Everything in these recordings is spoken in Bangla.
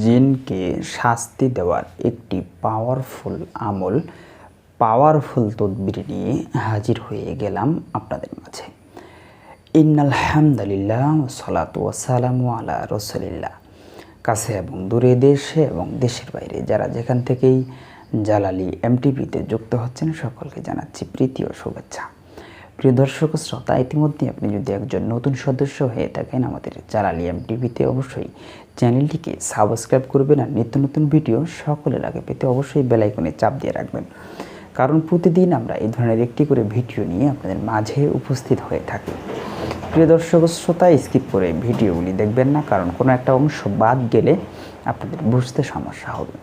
জিনকে শাস্তি দেওয়ার একটি পাওয়ারফুল আমল, পাওয়ারফুল তদবির নিয়ে হাজির হয়ে গেলাম আপনাদের মাঝে। ইন্নাল হামদুলিল্লাহ সালাতু ওয়াসসালামু আলা রাসূলিল্লাহ। কাছে এবং দূরে, দেশে এবং দেশের বাইরে যারা যেখান থেকেই জালালী এমটিভিতে যুক্ত হচ্ছেন সকলকে জানাচ্ছি প্রীতি ও শুভেচ্ছা। প্রিয় দর্শক শ্রোতা, ইতিমধ্যে আপনি যদি একজন নতুন সদস্য হয়ে থাকেন আমাদের জালালী এমটিভিতে, অবশ্যই চ্যানেলটিকে সাবস্ক্রাইব করবেন আর নিত্য নতুন ভিডিও সকলের আগে পেতে অবশ্যই বেল আইকনে চাপ দিয়ে রাখবেন, কারণ প্রতিদিন আমরা এই ধরনের একটি করে ভিডিও নিয়ে আপনাদের মাঝে উপস্থিত হয়ে থাকি। প্রিয় দর্শক শ্রোতা, স্কিপ করে ভিডিওগুলি দেখবেন না, কারণ কোনো একটা অংশ বাদ গেলে আপনাদের বুঝতে সমস্যা হবে।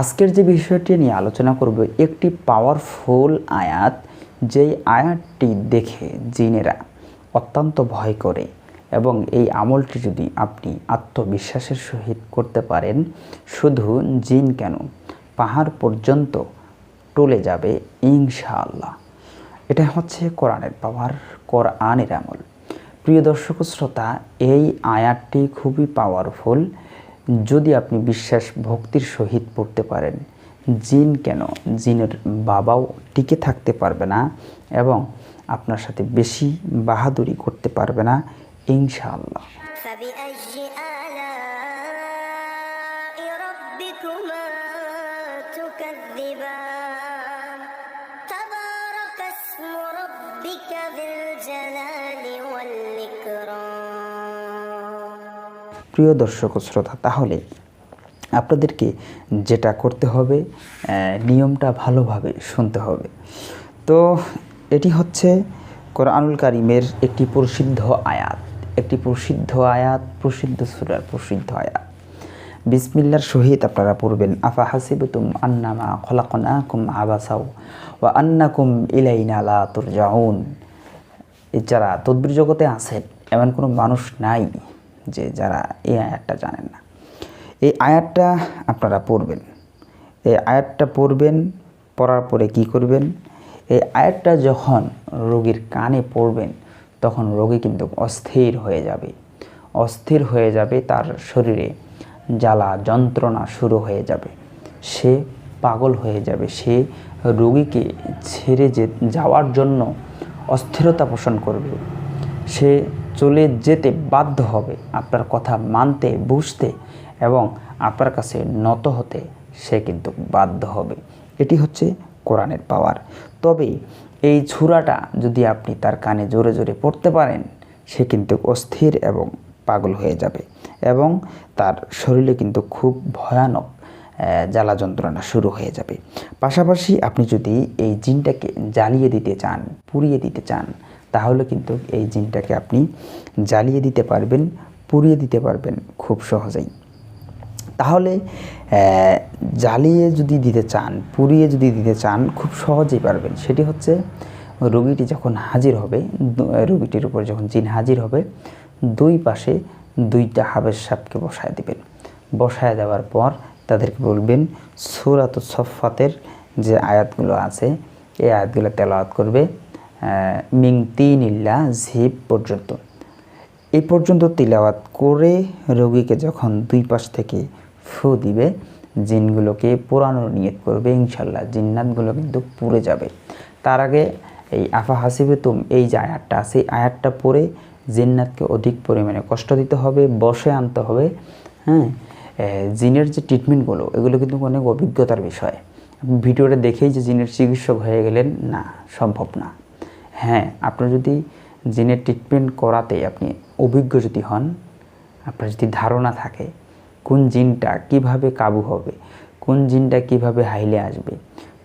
আজকের যে বিষয়টি নিয়ে আলোচনা করব, একটি পাওয়ারফুল আয়াত, যেই আয়াতটি দেখে জিনেরা অত্যন্ত ভয় করে এবং এই আমলটি যদি আপনি আত্মবিশ্বাসের সহিত করতে পারেন, শুধু জিন কেন পাহাড় পর্যন্ত টলে যাবে ইনশাআল্লাহ। এটা হচ্ছে কোরআনের পাওয়ার, কোরআনের আমল। প্রিয় দর্শক শ্রোতা, এই আয়াতটি খুবই পাওয়ারফুল। যদি আপনি বিশ্বাস ভক্তির সহিত পড়তে পারেন, জিন কেন, জিনের বাবাও টিকে থাকতে পারবে না এবং আপনার সাথে বেশি বাহাদুরি করতে পারবে না ইনশাআল্লাহ। প্রিয় দর্শক শ্রোতা, তাহলে আপনাদেরকে যেটা করতে হবে, নিয়মটা ভালোভাবে শুনতে হবে। তো এটি হচ্ছে কোরআনুল কারীমের একটি প্রসিদ্ধ আয়াত, প্রসিদ্ধ সূরার প্রসিদ্ধ আয়াত। বিসমিল্লাহর সহিত আপনারা পড়বেন, আফা হাসিবতুম আন্নামা খলাকনাকুম আবাসাও ওয়া আন্নাকুম ইলাইনা লা তুরজাউন। যারা তদবির জগতে আছেন, এমন কোনো মানুষ নাই যে যারা এই আয়াতটা জানেন না। এই আয়াতটা আপনারা পড়বেন। এই আয়াতটা পড়বেন, পড়ার পরে কি করবেন, এই আয়াতটা যখন রোগীর কানে পড়বেন, তখন রোগী কিন্তু অস্থির হয়ে যাবে, তার শরীরে জ্বালা যন্ত্রণা শুরু হয়ে যাবে, সে পাগল হয়ে যাবে, সে রোগীকে ছেড়ে যাওয়ার জন্য অস্থিরতা পোষণ করবে, সে চলে যেতে বাধ্য হবে, আপনার কথা মানতে, বুঝতে এবং আপনার কাছে নত হতে সে কিন্তু বাধ্য হবে। এটি হচ্ছে কোরআনের পাওয়ার। তবে এই সূরাটা যদি আপনি তার কানে জোরে জোরে পড়তে পারেন, সে কিন্তু অস্থির এবং পাগল হয়ে যাবে এবং তার শরীরে কিন্তু খুব ভয়ানক জ্বালা যন্ত্রণা শুরু হয়ে যাবে। পাশাপাশি আপনি যদি এই জিনটাকে জ্বালিয়ে দিতে চান, পুড়িয়ে দিতে চান, তাহলে কিন্তু এই জিনটাকে আপনি জ্বালিয়ে দিতে পারবেন, পুড়িয়ে দিতে পারবেন খুব সহজেই। তাহলে জ্বালিয়ে যদি দিতে চান, পুড়িয়ে যদি দিতে চান, খুব সহজেই পারবেন। সেটি হচ্ছে রোগীটি যখন হাজির হবে, রোগীটির উপর যখন জিন হাজির হবে, দুই পাশে দুইটা হাবেস সাপকে বসায় দিবেন। বসায় দেওয়ার পর তাদেরকে বলবেন সূরাতুস সফফাতের যে আয়াতগুলো আছে, এই আয়াতগুলো তেলাওয়াত করবে মিং তিনিল্লা ঝিপ পর্যন্ত। এই পর্যন্ত তিলাওয়াত করে রোগীকে যখন দুই পাশ থেকে ফু দিবে, জিনগুলোকে পোড়ানোর নিয়ত করবে, ইনশাল্লাহ জিন্নাতগুলো কিন্তু পুড়ে যাবে। তার আগে এই আফা হাসিবতুম, এই যে আয়াতটা আছে, এই আয়াতটা পড়ে জিন্নাতকে অধিক পরিমাণে কষ্ট দিতে হবে, বসে আনতে হবে। জিনের যে ট্রিটমেন্টগুলো, এগুলো কিন্তু অনেক অভিজ্ঞতার বিষয়। আপনি ভিডিওটা দেখেই যে জিনের চিকিৎসক হয়ে গেলেন, না, সম্ভব না। আপনার যদি জিনের ট্রিটমেন্ট করাতে আপনি অভিজ্ঞ যদি হন, আপনার যদি ধারণা থাকে কোন জিনটা কিভাবে কাবু হবে, কোন জিনটা কিভাবে হাইলে আসবে,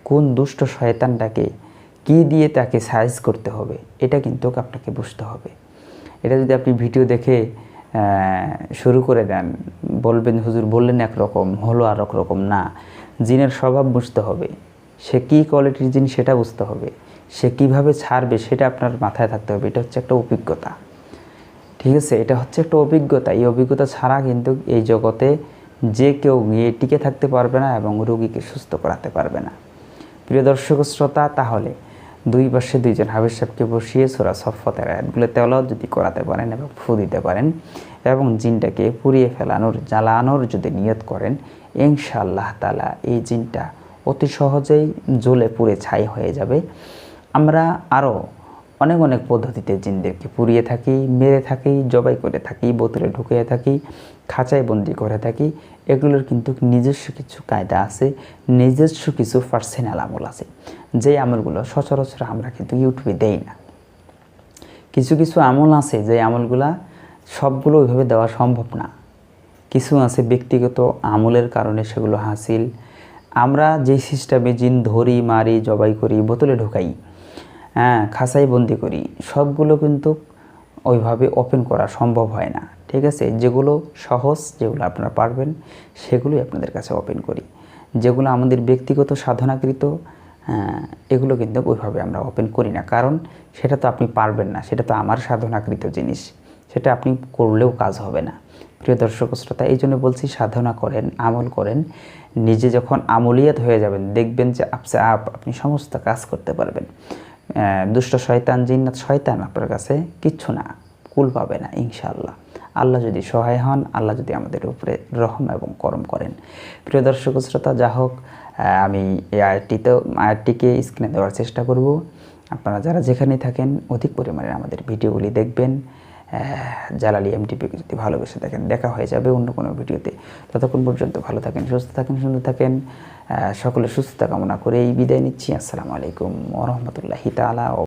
কোন দুষ্ট শয়তানটাকে কি দিয়ে তাকে সাইজ করতে হবে, এটা কিন্তু আপনাকে বুঝতে হবে। এটা যদি আপনি ভিডিও দেখে শুরু করে দেন, বলবেন হুজুর বললেন একরকম, হলো আর একরকম, না, জিনের স্বভাব বুঝতে হবে, সে কী কোয়ালিটির জিন সেটা বুঝতে হবে, সে কিভাবে ছাড়বে সেটা আপনার মাথায় থাকতে হবে। এটা হচ্ছে একটা অভিজ্ঞতা, ঠিক আছে? এটা হচ্ছে একটা অভিজ্ঞতা। এই অভিজ্ঞতা ছাড়া কিন্তু এই জগতে যে কেউ গিয়ে টিকে থাকতে পারবে না এবং রোগীকে সুস্থ করাতে পারবে না। প্রিয় দর্শক শ্রোতা, তাহলে দুই পাশে দুইজন হাফেজ সাহেবকে বসিয়ে সূরা সফফাতের আয়াতগুলো তেলাওয়াত যদি করাতে পারেন এবং ফু দিতে পারেন এবং জিনটাকে পুড়িয়ে ফেলানোর জ্বালানোর যদি নিয়ত করেন, ইনশাআল্লাহ তাআলা এই জিনটা অতি সহজেই জ্বলে পুড়ে ছাই হয়ে যাবে। আমরা আরও অনেক অনেক পদ্ধতিতে জিনদেরকে পুড়িয়ে থাকি, মেরে থাকি, জবাই করে থাকি, বোতলে ঢুকিয়ে থাকি, খাঁচায় বন্দি করে থাকি। এগুলোর কিন্তু নিজস্ব কিছু কায়দা আছে, নিজস্ব কিছু পার্সোনাল আমল আছে, যে আমলগুলো সচরাচর আমরা কিন্তু ইউটিউবে দেই না। কিছু কিছু আমল আছে যে আমলগুলা সবগুলো ওইভাবে দেওয়া সম্ভব না। কিছু আছে ব্যক্তিগত আমলের কারণে সেগুলো হাসিল। আমরা যেই সিস্টেমে জিন ধরি, মারি, জবাই করি, বোতলে ঢোকাই, খাঁচাই বন্দি করি, সবগুলো কিন্তু ওইভাবে ওপেন করা সম্ভব হয় না। ঠিক আছে, যেগুলো সহজ, যেগুলো আপনারা পারবেন সেগুলোই আপনাদের কাছে ওপেন করি। যেগুলো আমাদের ব্যক্তিগত সাধনাকৃত, এগুলো কিন্তু ওইভাবে আমরা ওপেন করি না, কারণ সেটা তো আপনি পারবেন না, সেটা তো আমার সাধনাকৃত জিনিস, সেটা আপনি করলেও কাজ হবে না। প্রিয় দর্শক শ্রোতা, এই জন্য বলছি সাধনা করেন, আমল করেন। নিজে যখন আমলিয়াত হয়ে যাবেন দেখবেন যে আপনি সমস্ত কাজ করতে পারবেন। দুষ্ট শয়তান, জিন্নাত শয়তান আপনার কাছে কিচ্ছু না, কুল পাবে না ইনশাআল্লাহ। আল্লাহ যদি সহায় হন, আল্লাহ যদি আমাদের উপরে রহম এবং করম করেন। প্রিয় দর্শক শ্রোতা, যা হোক, আমি এই আয়াতটিকে স্ক্রিনে দেওয়ার চেষ্টা করব। আপনারা যারা যেখানে থাকেন অধিক পরিমাণে আমাদের ভিডিওগুলি দেখবেন। জালালি এমটিপিকে যদি ভালোবেসে দেখেন, দেখা হয়ে যাবে অন্য কোনো ভিডিওতে। ততক্ষণ পর্যন্ত ভালো থাকেন, সুস্থ থাকেন, সুন্দর থাকেন। সকলে সুস্থতা কামনা করে এই বিদায় নিচ্ছি। আসসালামু আলাইকুম ওয়া রাহমাতুল্লাহি তাআলা।